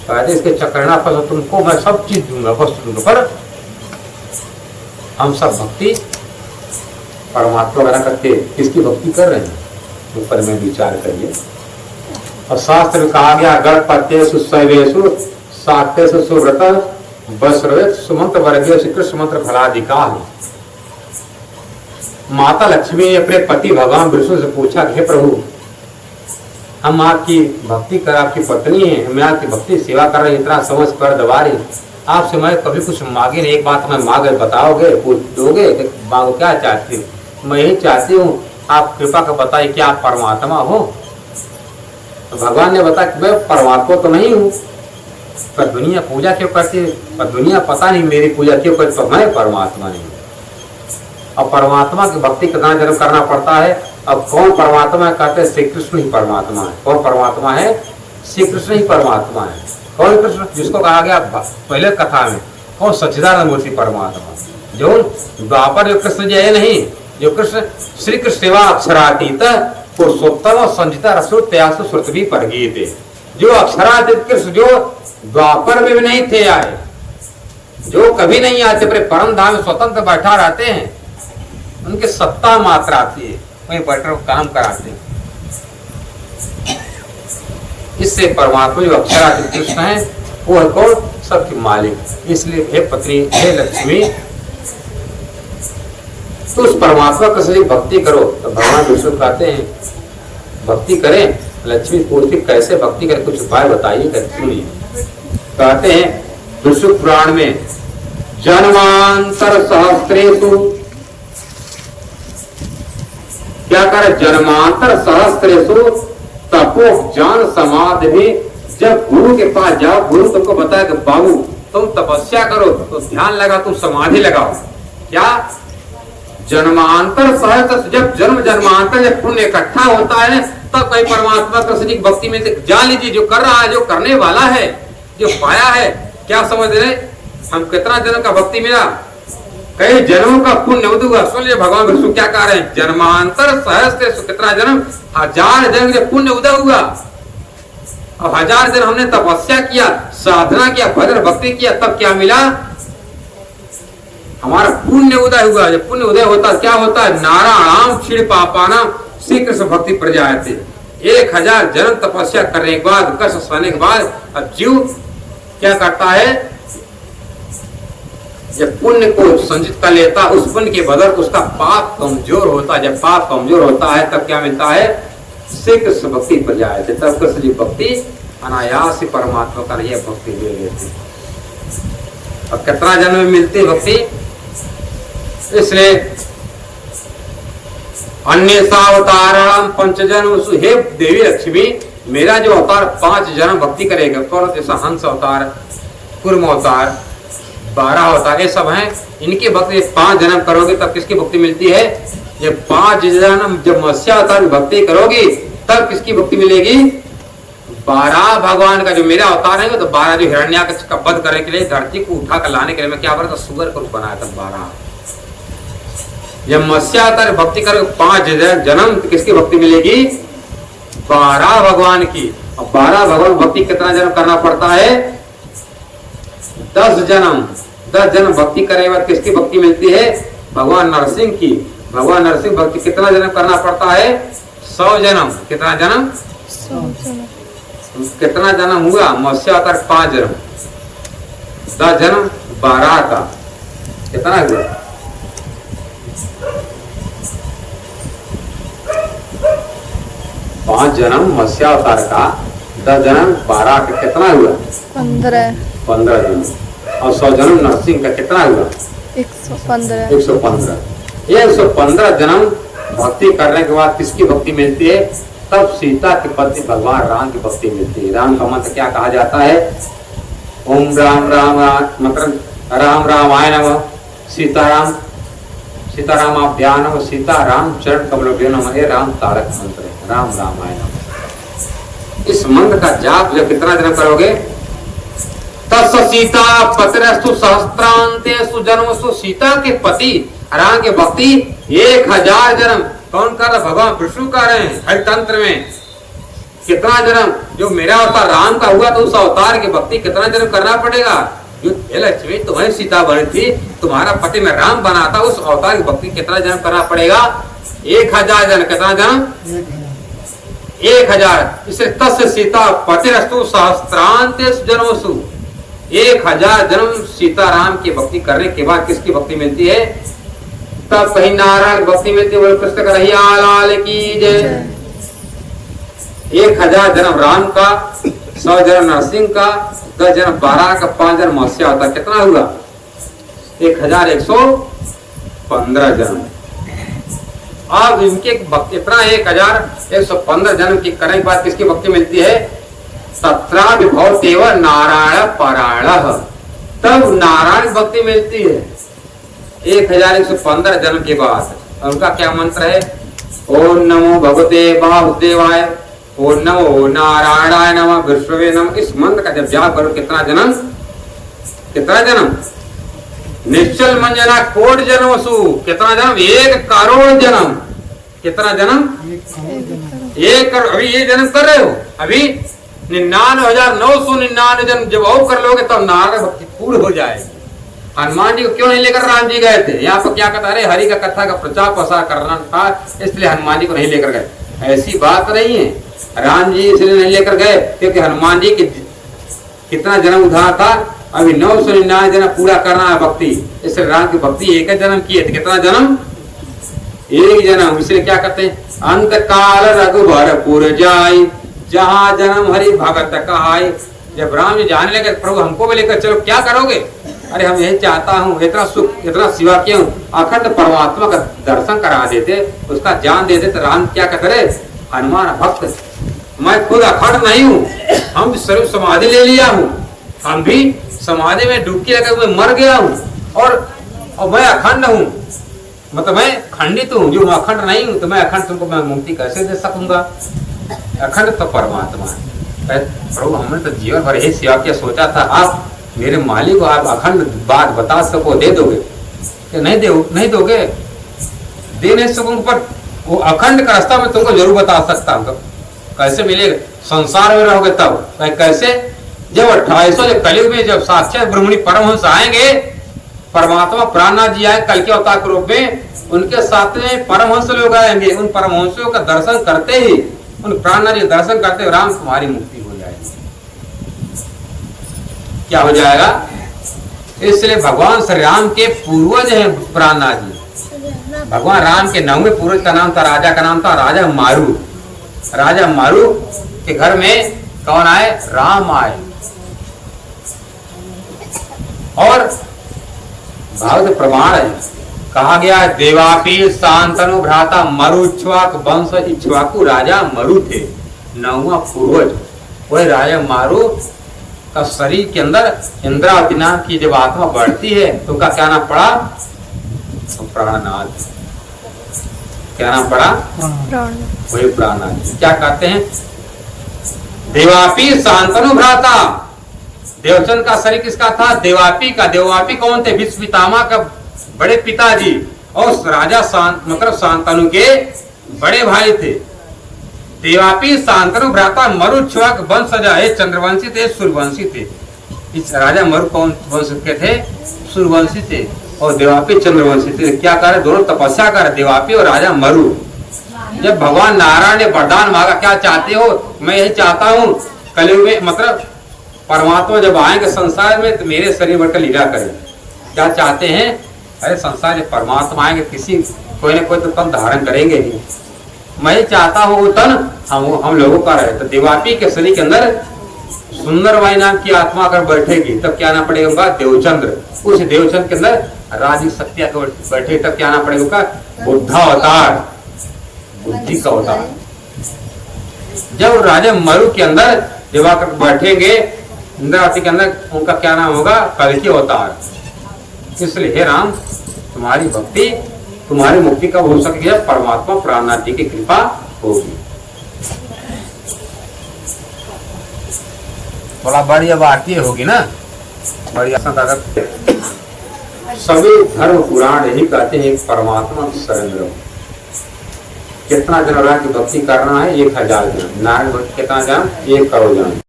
कहते इसके चकरना पर तुमको मैं सब चीज दूंगा, वस्तु दूंगा, पर हम सब भक्ति परमात्मा बना करके किसकी भक्ति कर रहे हैं, ऊपर में विचार करिए। और शास्त्र में कहा गया गणपत्येषु शैवेषु शाक्तेषु सुव्रत वस्रवेद सुमंत्र वर्गीय श्री कृष्ण मंत्र फलाधिकार। माता लक्ष्मी ने अपने पति भगवान विष्णु से पूछा, हे प्रभु हम आपकी भक्ति कर, आपकी पत्नी है, मैं आपकी भक्ति सेवा कर रही, इतना समझ कर दबा रही, आपसे मैं कभी कुछ मांगे नहीं, एक बात मैं मांगे बताओगे, पूछ दोगे, मांगो क्या चाहती हूँ? मैं यही चाहती हूँ आप कृपा कर बताइए कि आप परमात्मा हो। तो भगवान ने बताया कि मैं परमात्मा तो नहीं हूँ, पर दुनिया पूजा क्यों करती है, पर दुनिया पता नहीं मेरी पूजा क्यों करती, तो मैं परमात्मा नहीं हूँ। और परमात्मा की भक्ति कितना जन्म करना पड़ता है। अब कौन परमात्मा है, कहते हैं श्री कृष्ण ही परमात्मा है। कौन परमात्मा है? श्री कृष्ण ही परमात्मा है। कौन कृष्ण? जिसको कहा गया पहले कथा में, कौन? सच्चिदानंद मूर्ति परमात्मा, जो द्वापर जो कृष्ण जी है नहीं, जो कृष्ण श्री कृष्ण सेवा अक्षरातीत पुरुषोत्तम संजिता रसों त्यासु श्रुतवी पर गीते, जो अक्षरातीत कृष्ण जो द्वापर में भी नहीं थे आए, जो कभी नहीं आते, पर परम धाम में स्वतंत्र बैठा रहते हैं, उनकी सत्ता मात्र आती है, वही बैठकर काम कराते हैं। इससे परमात्मा जो अक्षरातीत कृष्ण है वो है कौन? सबके मालिक। इसलिए हे पत्नी, हे लक्ष्मी, तो उस परमात्मा का सही भक्ति करो। तो भगवान विष्णु कहते हैं भक्ति करें। लक्ष्मी पूछती कैसे भक्ति करें, कुछ उपाय बताइए। सुनिए, कहते हैं विष्णु पुराण में, जन्मांतर सहस्त्रेषु, क्या करे? जन्मांतर सहस्त्रेषु तपो ज्ञान समाधि में। जब गुरु के पास जाओ, गुरु तुमको बताया कि बाबू तुम तपस्या करो, तो ध्यान लगा, तुम समाधि लगाओ। क्या? जन्मांतर सहस्त्र, जब जन्म जन्मांतर जब पुण्य इकट्ठा होता है तब कहीं परमात्मा कृष्ण की भक्ति में जान लीजिए। जो कर रहा है, जो करने वाला है, जो पाया है, क्या समझ रहे? हम कितना जन्म का भक्ति मिला, कई जन्मों का पुण्य उदुगा। सुन लिया भगवान विष्णु क्या कह रहे हैं, जन्मांतर सहस्त्र, कितना जन्म, 1000 जन्म के पुण्य उदय हुआ। और 1000 जन्म हमने तपस्या किया, साधना किया, भजन भक्ति किया, तब क्या मिला? हमारा पुण्य उदय हुआ। जब पुण्य उदय होता क्या होता है? नारायणाम क्षीण पापानाम श्री कृष्ण भक्ति प्रजायते। 1000 जन्म तपस्या करने के बाद, कष्ट सहने के बाद, अब जीव क्या करता है? जब पुण्य को संचित कर लेता, उस पुण्य के बदल उसका पाप कमजोर होता है। जब पाप कमजोर होता है तब क्या मिलता है? श्री कृष्ण भक्ति प्रजायते। तब कृष्ण जी भक्ति अनायास ही परमात्मा का यह भक्ति ले लेते। और कितना जन्म में मिलती भक्ति? इसलिए अन्य अवताराम पंचजन्म, हे देवी लक्ष्मी, मेरा जो अवतार 5 जन्म भक्ति करेगा, जैसा हंस अवतार, कुर्म अवतार, 12 अवतार, ये सब हैं, इनकी भक्ति 5 जन्म करोगे तब किसकी भक्ति मिलती है? ये 5 जन्म जब मत्स्य अवतार भक्ति करोगी तब किसकी भक्ति मिलेगी? 12 भगवान का जो मेरा अवतार है, तो 12 जो हिरण्याक्ष का वध करने के लिए, धरती को उठा कर लाने के लिए मैं क्या बना था? सुअर को बनाया था 12। जब मत्स्य अवतार भक्ति करोगे 5 जन्म, तो किसकी भक्ति मिलेगी? 12 भगवान की। और 12 भगवान भक्ति कितना जन्म करना पड़ता है? 10 जन्म। 10 जन्म भक्ति करने के बाद किसकी भक्ति मिलती है? भगवान नरसिंह की। भगवान नरसिंह भक्ति कितना जन्म करना पड़ता है? 100 जन्म। कितना जन्म? 100 जन्म। कितना जन्म हुआ? मत्स्य अवतार 5 जन्म, 10 जन्म 12 का कितना हुआ? 5 जन्म मत्स्य अवतार का, 10 जन्म 12 का कितना हुआ? 15 जन्म। और 100 जन्म नरसिंह का कितना हुआ? 115। 115। ये 115 जन्म भक्ति करने के बाद किसकी भक्ति मिलती है? तब सीता के पति भगवान राम की भक्ति मिलती है। राम का मंत्र क्या कहा जाता है? ओम राम राम मतलब राम रामाय नमः, सीताराम सीतारामाभ्याम नमः, सीताराम चरण कमलोभ्यो नमः। ये राम तारक मंत्र है, राम रामाय नमः। इस मंत्र का जाप जब कितना जन्म करोगे? तस् सीता पतिरस्तु सहस्त्रांतेषु जन्मसु, सीता के पति राम के भक्ति 1000 जन्म। कौन कर रहा? भगवान विष्णु कर रहे हैं हरितंत्र में। कितना जन्म जो मेरा अवतार राम का हुआ तो उस अवतार की भक्ति कितना जन्म करना पड़ेगा। जो हे लक्ष्मी तुम्हें सीता बनी थी, तुम्हारा पति में राम बना था, उस अवतार की भक्ति कितना जन्म करना पड़ेगा। 1000 जन्म। कितना जन्म? 1000। इसे तस्य सीता पतिरस्तु सहस्त्रांत जन्मसु। 1000 जन्म सीताराम की भक्ति करने के बाद किसकी भक्ति मिलती है? तब कहीं नारायण भक्ति मिलती है। कृष्ण कन्हैया लाल की जय। 1000 जन्म राम का, 100 जन्म नरसिंह का, 10 जन्म 12 का, 5 जन्म मत्स्य होता। कितना हुआ? 1115 जन्म। अब इनके भक्ति इतना 1115 जन्म की करने के बाद किसकी भक्ति मिलती है? तत्रा विभवतेव नारायण पारायण। तब नारायण भक्ति मिलती है 1115 जन्म के बाद। उनका क्या मंत्र है? ओम नमो भगवते वासुदेवाय, ओम नमो नारायणाय नमः, विष्णुवे नमः। इस मंत्र का जब जाप करो कितना जन्म? कितना जन्म? निश्चल मंजना कोट जन्मसु। कितना जन्म? 1 करोड़ जन्म। कितना जन्म? 1 करोड़। अभी ये जन्म कर रहे हो, अभी 99,999 जन्म जब और कर लोगे तब नारायण भक्ति पूर्ण हो जाएगी। हनुमान जी को क्यों नहीं लेकर राम जी गए थे? यहाँ पर क्या कहता है? हरि का कथा का प्रचार प्रसार करना था, इसलिए हनुमान जी को नहीं लेकर गए। ऐसी बात नहीं है, राम जी इसलिए नहीं लेकर गए क्योंकि हनुमान जी की कितना जन्म उधार था, अभी 999 जन्म पूरा करना है भक्ति। इसलिए राम की भक्ति 1 जन्म किए थे। कितना जन्म? 1 जन्म। इसलिए क्या कहते हैं? अंत काल रघुबरपुर जाई, जहाँ जन्म हरि भगत कहाई। जब राम जी जाने लगे प्रभु हमको भी लेकर चलो, क्या करोगे? अरे हम यही चाहता हूँ, इतना सुख इतना सिवा क्यों, अखंड परमात्मा का दर्शन करा देते, उसका ज्ञान दे देते। राम क्या कहते? हनुमान भक्त, मैं खुद अखंड नहीं हूँ, हम स्वरूप समाधि ले लिया हूँ, हम भी समाधि में डुबकी लगे हुए मर गया हूँ, और मैं अखंड हूँ, मतलब मैं खंडित हूँ। जो मैं अखंड नहीं हूँ तो मैं अखंड तुमको मैं मुक्ति कैसे दे सकूंगा? अखंड तो परमात्मा है। प्रभु हमने तो जीवन भर यही सेवा किया, सोचा था आप मेरे मालिक को आप अखंड बात बता सको, दे दोगे कि नहीं दोगे? दे नहीं सकूंगा, पर वो अखंड का रास्ता मैं तुमको जरूर बता सकता हूँ। कैसे मिलेगा? संसार में रहोगे तब। कैसे? जब 2800 जब कलयुग में जब साक्षात ब्रह्मणी परमहंस आएंगे, परमात्मा प्राणनाथ जी आए कल के अवतार के रूप में, उनके साथ में परमहंस लोग आएंगे। उन परमहंसों का दर्शन करते ही, उन प्राणनाथ जी दर्शन करते हुए राम तुम्हारी मुक्ति हो जाएगी। क्या हो जाएगा? इसलिए भगवान श्री राम के पूर्वज हैं प्राणनाथ जी। भगवान राम के 9वें पूर्वज का नाम था, राजा का नाम था राजा मारू। राजा मारू के घर में कौन आए? राम आए। और भागवत प्रमाण है, कहा गया है देवापी शांतनु भ्राता मरुच्छ्वाक वंश इक्ष्वाकु राजा मरु थे। 9वां पूर्वज वही राजा मारू का शरीर के अंदर इंद्रावती नाम की जब आत्मा बढ़ती है तो उनका क्या नाम पड़ा? प्राणनाथ। क्या नाम पड़ा? वही प्राणनाथ। क्या कहते हैं? देवापी शांतनु भ्राता। देवचंद का शरीर किसका था? देवापी का। देवापी कौन थे? विश्व पितामह का बड़े पिताजी, और राजा मतलब शांतनु के बड़े भाई थे। देवापी शांतनु भ्राता मरुच्छ्वाक वंशजा। ये चंद्रवंशी थे, सूर्यवंशी थे। इस राजा मरु कौन वंश के थे? सूर्यवंशी थे, और देवापी चंद्रवंशी थे। क्या करे? दोनों तपस्या करे, देवापी और राजा मरु। जब भगवान नारायण ने वरदान मांगा, क्या चाहते हो? मैं यही चाहता हूँ कलयुग में, मतलब परमात्मा जब आएंगे संसार में तो मेरे शरीर भर का लीला करें। क्या चाहते हैं? अरे संसार जब परमात्मा आएंगे किसी कोई ना कोई तो तन धारण करेंगे ही। मैं चाहता हूँ वो तन हम लोगों का रहे। तो देवापी के शरीर के अंदर सुंदरबाई नाम की आत्मा अगर बैठेगी तब क्या नाम पड़ेगा उनका? देवचंद्र। उस देवचंद्र के अंदर राजी शक्ति आकर बैठे तब क्या नाम पड़ेगा उनका? बुद्धावतार, बुद्धि का अवतार। जब राजा मरु के अंदर जब आकर बैठेंगे इंद्रावती के अंदर, उनका क्या नाम होगा? कल्कि अवतार। इसलिए हे राम तुम्हारी भक्ति, तुम्हारी मुक्ति कब हो सकेगी? परमात्मा प्राणनाथ जी की कृपा होगी। थोड़ा बढ़िया भारतीय होगी ना, बढ़िया। सभी धर्म पुराण यही कहते हैं परमात्मा शरण रहो। कितना जन्म की भक्ति करना है? 1000 जन्म। नारायण भक्त कितना जन्म? 1 करोड़ जन्म।